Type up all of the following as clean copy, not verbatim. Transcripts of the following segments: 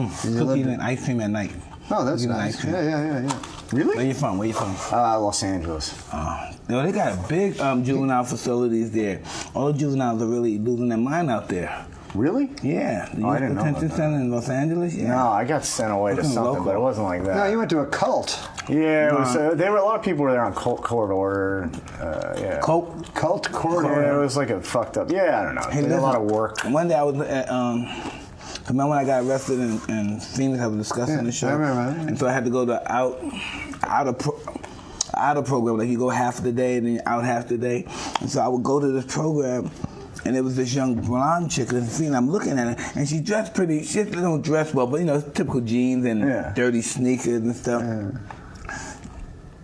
Cookies and ice cream at night. Oh, that's nice. Yeah. Really? Where you from? Los Angeles. They got big juvenile facilities there. All the juveniles are really losing their mind out there. Really? Yeah. The I didn't know about detention center in Los Angeles? Yeah. No, I got sent away to something, but it wasn't like that. No, you went to a cult. Yeah, it was, a lot of people were there on court order. Yeah. Cult court order. Yeah, it was like a fucked up. Yeah, I don't know. Hey, a lot of work. One day I was at, remember when I got arrested in Phoenix, I was discussing the show? I remember that. And so I had to go to out of program, like you go half the day and then you're out half the day. And so I would go to this program, and it was this young blonde chick, and I'm looking at her, and she dressed pretty. She don't dress well, but typical jeans and dirty sneakers and stuff. Yeah.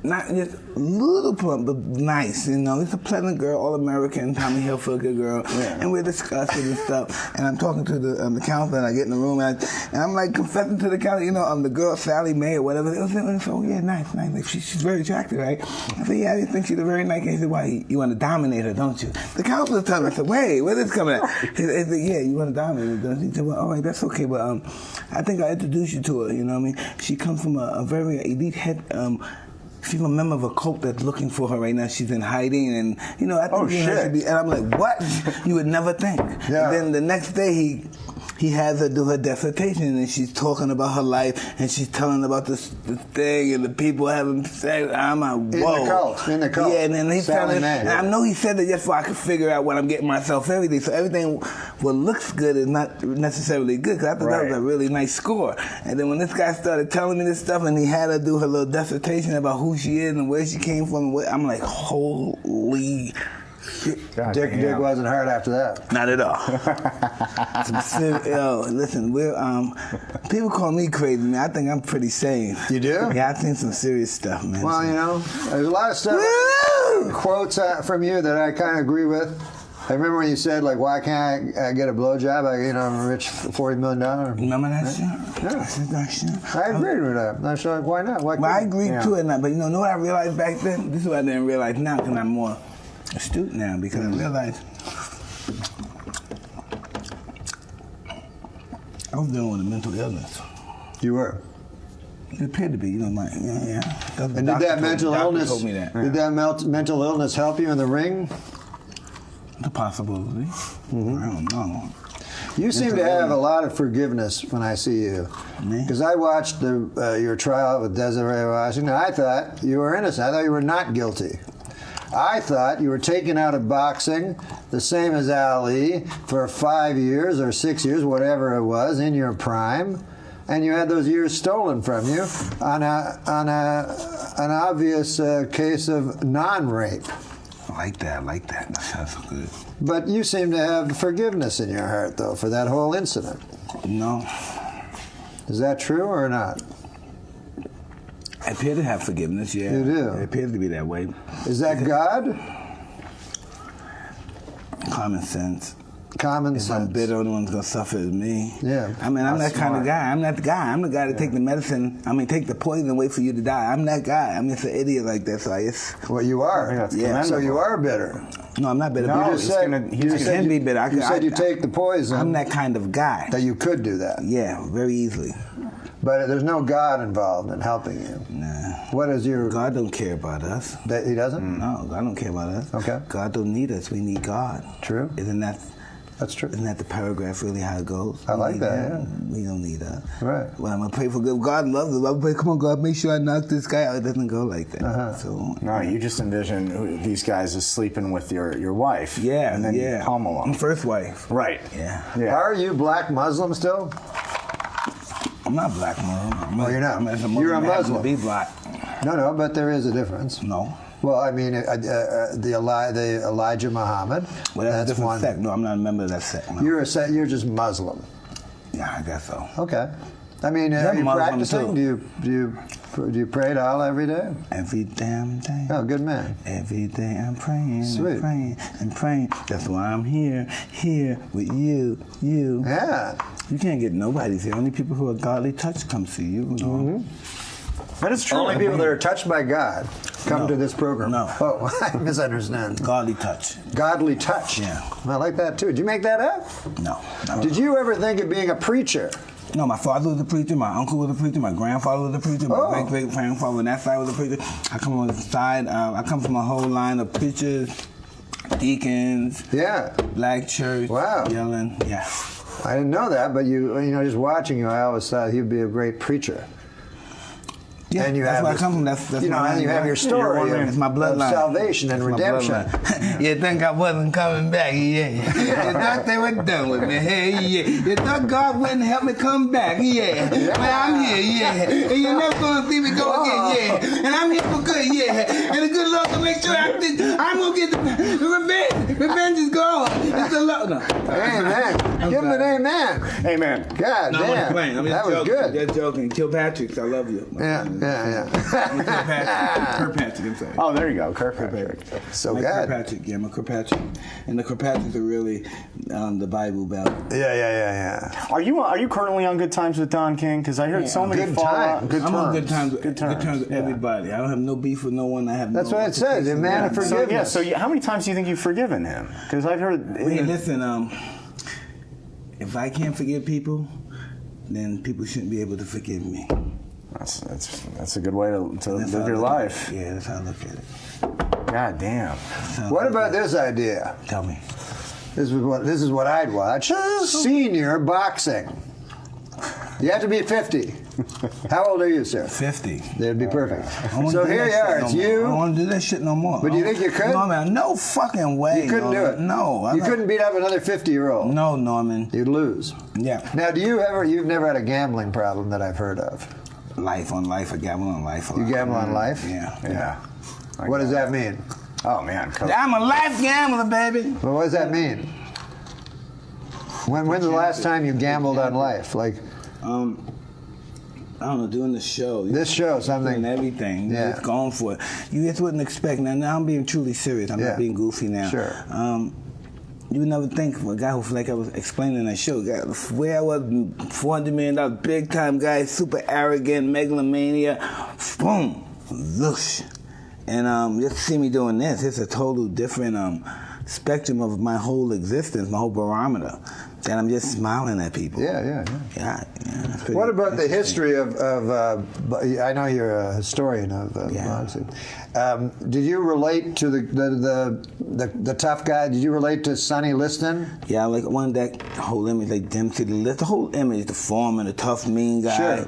Not just little plump, but nice, It's a pleasant girl, all-American, Tommy Hilfiger girl, and we're discussing and stuff. And I'm talking to the counselor, and I get in the room, and I'm like confessing to the counselor, the girl Sally Mae or whatever. So yeah, nice. Like, she's very attractive, right? I said, yeah, I think she's a very nice. He said, why? You want to dominate her, don't you? The counselor told me. I said, wait, where's this coming at? He said, yeah, you want to dominate her, don't you? He said, well, all right, that's okay, but I think I'll introduce you to her. You know what I mean? She comes from a very elite head. She's a member of a cult that's looking for her right now. She's in hiding, and I think her should be. And I'm like, what? You would never think. Yeah. And then the next day, he has her do her dissertation, and she's talking about her life, and she's telling about this thing, and the people having sex. I'm like, whoa. In the cult. Yeah, and then he's telling me, and I know he said that just so I could figure out what I'm getting myself everything. So everything, what looks good is not necessarily good, because I thought that was a really nice score. And then when this guy started telling me this stuff, and he had her do her little dissertation about who she is and where she came from, I'm like, holy Dick wasn't hard after that. Not at all. Listen, people call me crazy, man. I think I'm pretty sane. You do? Yeah, I've seen some serious stuff, man. Well, there's a lot of stuff, quotes from you that I kind of agree with. I remember when you said, like, why can't I get a blowjob? I'm rich $40 million. Remember that shit? Yeah. I said that shit. I agreed with that. I said, why not? But I agreed to it now. But you know what I realized back then? This is what I didn't realize now, because I'm more astute now, because I realized I was dealing with a mental illness. You were? It appeared to be, And did that mental illness? Told me that. Did that mental illness help you in the ring? The possibility. Mm-hmm. I don't know. You seem to have a lot of forgiveness when I see you. Because I watched your trial with Desiree Washington. I thought you were innocent. I thought you were not guilty. I thought you were taken out of boxing, the same as Ali, for 5 years or 6 years, whatever it was, in your prime, and you had those years stolen from you on an obvious case of non-rape. I like that. That sounds good. But you seem to have forgiveness in your heart, though, for that whole incident. No. Is that true or not? I appear to have forgiveness, yeah. You do? It appears to be that way. Is that God? Common sense. Common if sense. I'm bitter, the only one's going to suffer is me. Yeah. I'm that kind of guy. I'm not the guy. I'm the guy to take the medicine. Take the poison and wait for you to die. I'm that guy. I'm just an idiot like that. So I just... Well, you are. Yeah. So you are bitter. No, I'm not bitter. No, you can be bitter. You said you take the poison. I'm that kind of guy. That you could do that. Yeah, very easily. But there's no God involved in helping you. Nah. What is your... God don't care about us. He doesn't? No, God don't care about us. Okay. God don't need us. We need God. True. That's true. Isn't that the paragraph really how it goes? I like that, yeah. We don't need that. Right. Well, I'm going to pray for good. God loves us. I'm going to pray, come on, God, make sure I knock this guy out. It doesn't go like that. Uh-huh. So, no, you just envision these guys as sleeping with your wife. Yeah, and then you pummel them. First wife. Right. Yeah. Are you black Muslim still? I'm not black Muslim. Well, you're not. You're a Muslim. To be black. No, but there is a difference. No. Well, the Elijah Muhammad. Well, that's a different sect. No, I'm not a member of that sect. No. You're just Muslim. Yeah, I guess so. Okay. Are you practicing? Do you pray to Allah every day? Every damn day. Oh, good man. Every day I'm praying. Sweet. And praying and praying. That's why I'm here with you. Yeah. You can't get nobody's here. Only people who are godly touched come see you. Mm-hmm. That is true. Only people that are touched by God come to this program. No. Oh, I misunderstand. Godly touch. Godly touch. Yeah. I like that too. Did you make that up? No. Did you ever think of being a preacher? No, my father was a preacher, my uncle was a preacher, my grandfather was a preacher, my great-great-grandfather on that side was a preacher. I come on the side, I come from a whole line of preachers, deacons, black church, yelling, I didn't know that, but you know, just watching you, I always thought he'd be a great preacher. Yeah, and you that's have where I come from. That's you know, and you have your story it's my bloodline. of salvation and redemption. You think I wasn't coming back? Yeah. You thought they were done with me? Hey, yeah. You thought God wouldn't help me come back? Yeah. But I'm here, yeah. And you're never gonna see me go again, yeah. And I'm here for good, yeah. And the good Lord will make sure I'm gonna get the revenge. Revenge is gone. It's the Lord. No. Amen. Give him an amen. Amen. God no, damn. I'm playing. I'm that just was joking. good. Just joking. Kilpatrick, I love you. Kirkpatrick, I'm sorry. Oh, there you go, Kirkpatrick. So I'm good. Kirkpatrick, yeah, I'm a Kirkpatrick. And the Kirkpatricks are really the Bible Belt. Yeah. Are you currently on good times with Don King? Because I heard so many good fallout. times. Good I'm terms. on good terms with everybody. I don't have no beef with no one. That's what it says. A man of forgiveness. So how many times do you think you've forgiven him? Because I've heard. Hey, listen. If I can't forgive people, then people shouldn't be able to forgive me. That's a good way to live your life. Yeah, that's how I look at it. God damn. What about this idea? Tell me. This is what I'd watch. Senior boxing. You have to be 50. How old are you, sir? 50. That'd be perfect. So here you are. It's you. I don't want to do that shit no more. But do you think you could? No, man. No fucking way. You couldn't do it. No. You couldn't beat up another 50-year-old. No, Norman. You'd lose. Yeah. Now, you've never had a gambling problem that I've heard of? Life on life. I gamble on life. You gamble on life? Yeah. What does that mean? Oh man, I'm a life gambler, baby. Well, what does that mean? When's the last time you gambled on life? Like, I don't know, doing the show. This show, something. Doing everything. Yeah. You're just going for it. You just wouldn't expect. Now I'm being truly serious. I'm not being goofy now. Sure. You would never think of a guy who, like I was explaining in that show, where I was, $400 million, big time guy, super arrogant, megalomania, boom, loosh. And just see me doing this, it's a total different spectrum of my whole existence, my whole barometer. And I'm just smiling at people. Yeah. What about the history of I know you're a historian of boxing. Did you relate to the tough guy? Did you relate to Sonny Liston? Yeah, like one that whole image, like Dempsey, the whole image, the foreman, the tough, mean guy. Sure.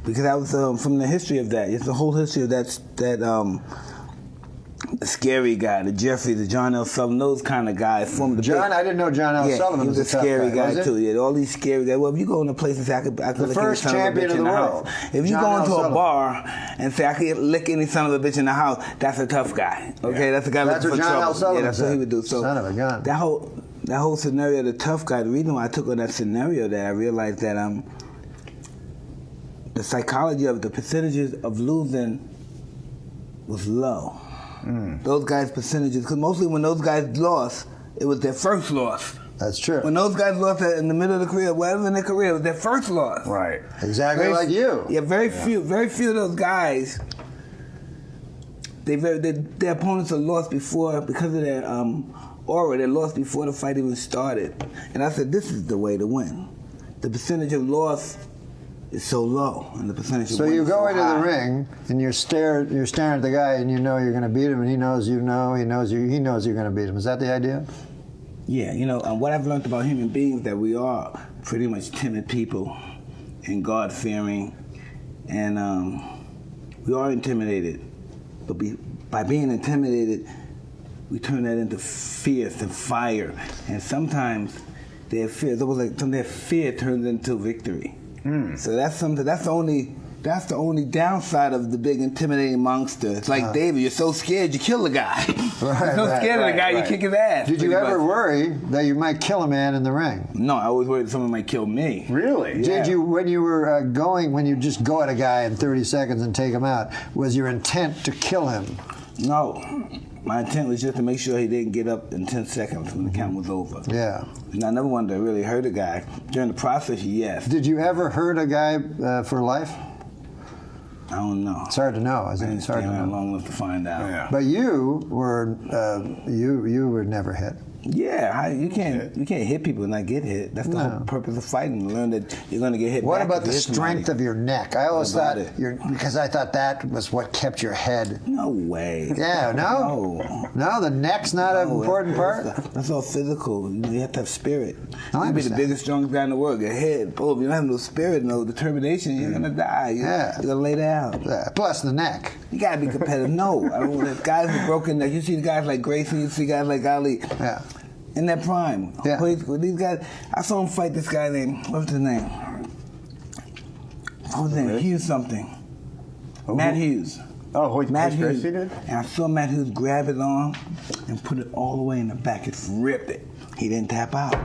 Because I was from the history of that. It's the whole history of that the scary guy, the Jeffrey, the John L. Sullivan, those kind of guys. I didn't know John L. Sullivan he was was a a scary tough guy. guy too. Yeah, all these scary guys. Well, if you go into a place and say I could the lick first any son champion of a bitch of in the the world. house. If you John go L. into Sullivan. a bar and say I could lick any son of a bitch in the house, that's a tough guy. Okay, that's a guy That's looking what for John L. trouble. Sullivan Yeah, that's said. what he would do. So Son of a gun. That whole scenario, the tough guy. The reason why I took on that scenario, that I realized that the psychology of the percentages of losing was low. Those guys' percentages, because mostly when those guys lost, it was their first loss. That's true. When those guys lost in the middle of the career, whatever in their career, it was their first loss. Right. Exactly like you. Yeah, very few of those guys. Their opponents are lost before because of their aura. They're lost before the fight even started. And I said, this is the way to win. The percentage of loss is so low, and the percentage of So win you is go so into high. the ring and you're staring at the guy, and you know you're going to beat him, and he knows he knows you're going to beat him. Is that the idea? Yeah, what I've learned about human beings, that we are pretty much timid people and God-fearing, and we are intimidated. But by being intimidated, we turn that into fear and fire. And sometimes their fear turns into victory. So that's something. That's the only downside of the big intimidating monster. It's like David, you're so scared you kill the guy. You're so scared of the guy, you kick his ass. Did you ever worry that you might kill a man in the ring? No, I was worried someone might kill me. Really? Yeah. Did you, when you just go at a guy in 30 seconds and take him out, was your intent to kill him? No. My intent was just to make sure he didn't get up in 10 seconds when the count was over. Yeah. And I never wanted to really hurt a guy. During the process, yes. Did you ever hurt a guy for life? I don't know. It's hard to know. I didn't It's hard stay to around know. long enough to find out. Yeah. But you were never hit. Yeah, you can't hit people and not get hit. That's the whole purpose of fighting. Learn that you're going to get hit. What back about if the you hit strength somebody. of your neck? I always What thought about because I thought that was what kept your head. No way. Yeah, no, the neck's not an important part. That's all physical. You have to have spirit. I You can be the understand. biggest, strongest guy in the world. Your head, boom. You don't have no spirit, no determination. You're gonna die. You're gonna lay down. Plus the neck. You gotta be competitive. No, I don't want to. Guys with broken neck. You see guys like Gracie. You see guys like Ali. Yeah. In their prime. Yeah. These guys. I saw him fight this guy named, what's his name? What's his name? Really? Hughes something. Matt Hughes. Oh, who Matt Hughes. Gracie did? And I saw Matt Hughes grab his arm and put it all the way in the back. It ripped it. He didn't tap out.